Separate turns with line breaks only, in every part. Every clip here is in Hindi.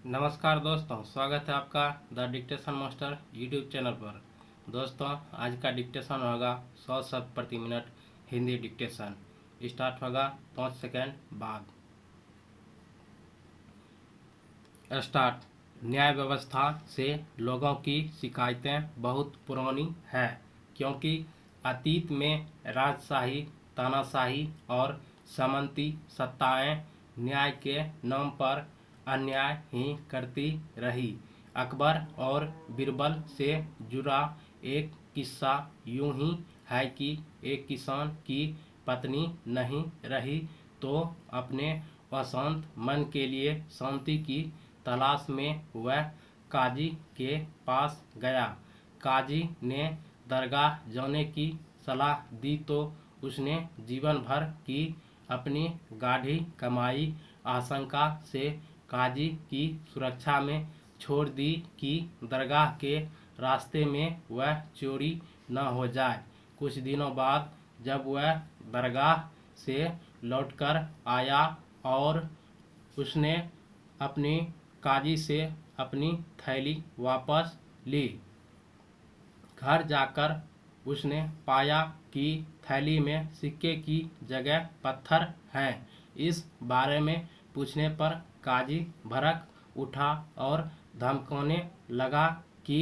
नमस्कार दोस्तों, स्वागत है आपका the dictation master YouTube channel पर। दोस्तों, आज का डिक्टेशन होगा 100 शब्द प्रति मिनट हिंदी डिक्टेशन। स्टार्ट होगा 5 सेकेंड बाद। स्टार्ट। न्याय व्यवस्था से लोगों की शिकायतें बहुत पुरानी हैं, क्योंकि अतीत में राजशाही, तानाशाही और सामंती सत्ताएं न्याय के नाम पर अन्याय ही करती रही। अकबर और बीरबल से जुड़ा एक किस्सा यूं ही है कि एक किसान की पत्नी नहीं रही तो अपने अशांत मन के लिए शांति की तलाश में वह काजी के पास गया। काजी ने दरगाह जाने की सलाह दी तो उसने जीवन भर की अपनी गाढ़ी कमाई आशंका से काजी की सुरक्षा में छोड़ दी कि दरगाह के रास्ते में वह चोरी न हो जाए। कुछ दिनों बाद जब वह दरगाह से लौटकर आया और उसने अपनी काजी से अपनी थैली वापस ली, घर जाकर उसने पाया कि थैली में सिक्के की जगह पत्थर हैं। इस बारे में पूछने पर काजी भड़क उठा और धमकाने लगा कि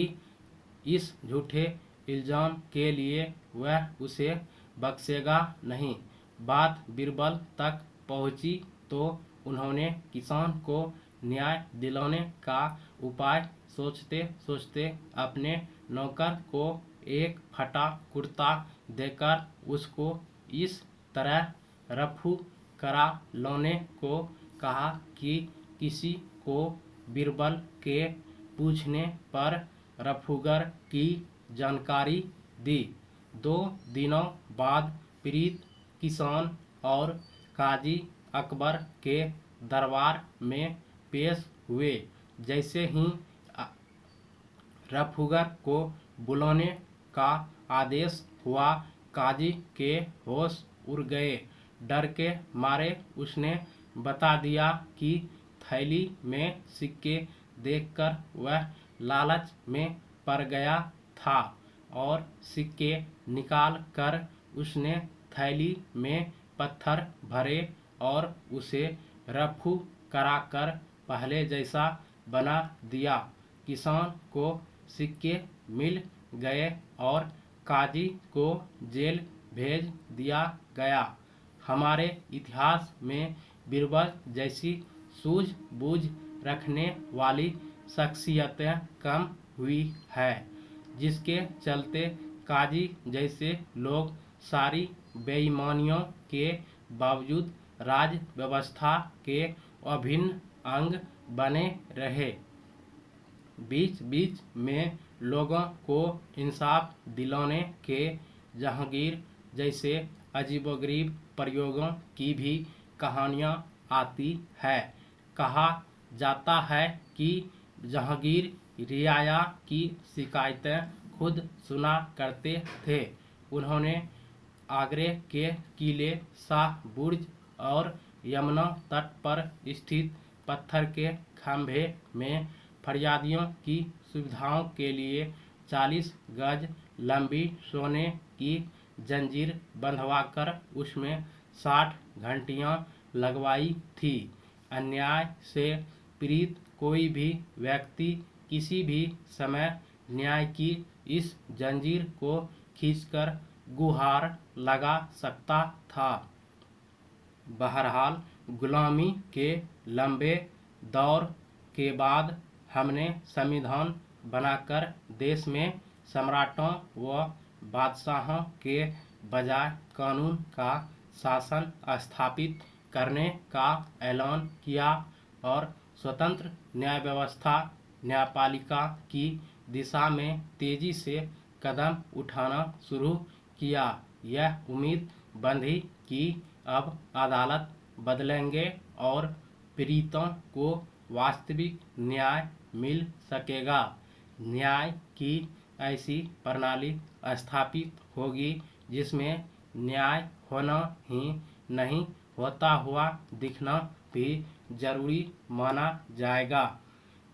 इस झूठे इल्जाम के लिए वह उसे बख्शेगा नहीं। बात बीरबल तक पहुंची तो उन्होंने किसान को न्याय दिलाने का उपाय सोचते सोचते अपने नौकर को एक फटा कुर्ता देकर उसको इस तरह रफू करा लाने को कहा कि किसी को बीरबल के पूछने पर रफूगर की जानकारी दी। 2 दिनों बाद पीड़ित किसान और काजी अकबर के दरबार में पेश हुए। जैसे ही रफूगर को बुलाने का आदेश हुआ, काजी के होश उड़ गए। डर के मारे उसने बता दिया कि थैली में सिक्के देखकर वह लालच में पड़ गया था और सिक्के निकाल कर उसने थैली में पत्थर भरे और उसे रफू कराकर पहले जैसा बना दिया। किसान को सिक्के मिल गए और काजी को जेल भेज दिया गया। हमारे इतिहास में बीरबल जैसी सूझबूझ रखने वाली शख्सियतें कम हुई है, जिसके चलते काजी जैसे लोग सारी बेईमानियों के बावजूद राज व्यवस्था के अभिन्न अंग बने रहे। बीच बीच में लोगों को इंसाफ दिलाने के जहांगीर जैसे अजीबोगरीब प्रयोगों की भी कहानियाँ आती है। कहा जाता है कि जहांगीर रियाया की शिकायतें खुद सुना करते थे। उन्होंने आगरे के किले, शाह बुर्ज और यमुना तट पर स्थित पत्थर के खंभे में फरियादियों की सुविधाओं के लिए 40 गज लंबी सोने की जंजीर बंधवाकर उसमें 60 घंटियां लगवाई थी। अन्याय से पीड़ित कोई भी व्यक्ति किसी भी समय न्याय की इस जंजीर को खींचकर गुहार लगा सकता था। बहरहाल, गुलामी के लंबे दौर के बाद हमने संविधान बनाकर देश में सम्राटों व बादशाहों के बजाय कानून का शासन स्थापित करने का ऐलान किया और स्वतंत्र न्याय व्यवस्था, न्यायपालिका की दिशा में तेजी से कदम उठाना शुरू किया। यह उम्मीद बंधी कि अब अदालत बदलेंगे और पीड़ितों को वास्तविक न्याय मिल सकेगा। न्याय की ऐसी प्रणाली स्थापित होगी जिसमें न्याय होना ही नहीं, होता हुआ दिखना भी जरूरी माना जाएगा।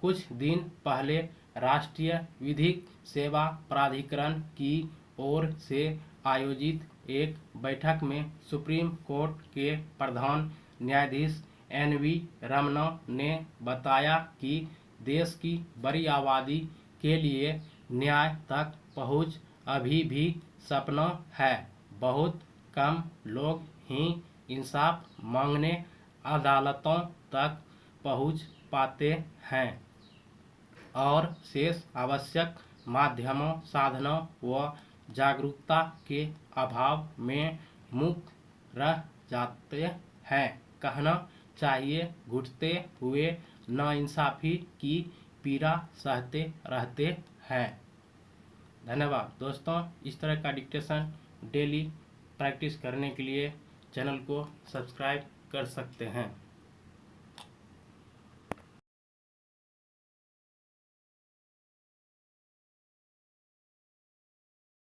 कुछ दिन पहले राष्ट्रीय विधिक सेवा प्राधिकरण की ओर से आयोजित एक बैठक में सुप्रीम कोर्ट के प्रधान न्यायाधीश एन.वी. रमन्ना ने बताया कि देश की बड़ी आबादी के लिए न्याय तक पहुंच अभी भी सपना है। बहुत कम लोग ही इंसाफ मांगने अदालतों तक पहुंच पाते हैं और शेष आवश्यक माध्यमों, साधनों व जागरूकता के अभाव में मूक रह जाते हैं। कहना चाहिए, घुटते हुए नाइंसाफी की पीड़ा सहते रहते हैं। धन्यवाद दोस्तों। इस तरह का डिक्टेशन डेली प्रैक्टिस करने के लिए चैनल को सब्सक्राइब कर सकते हैं।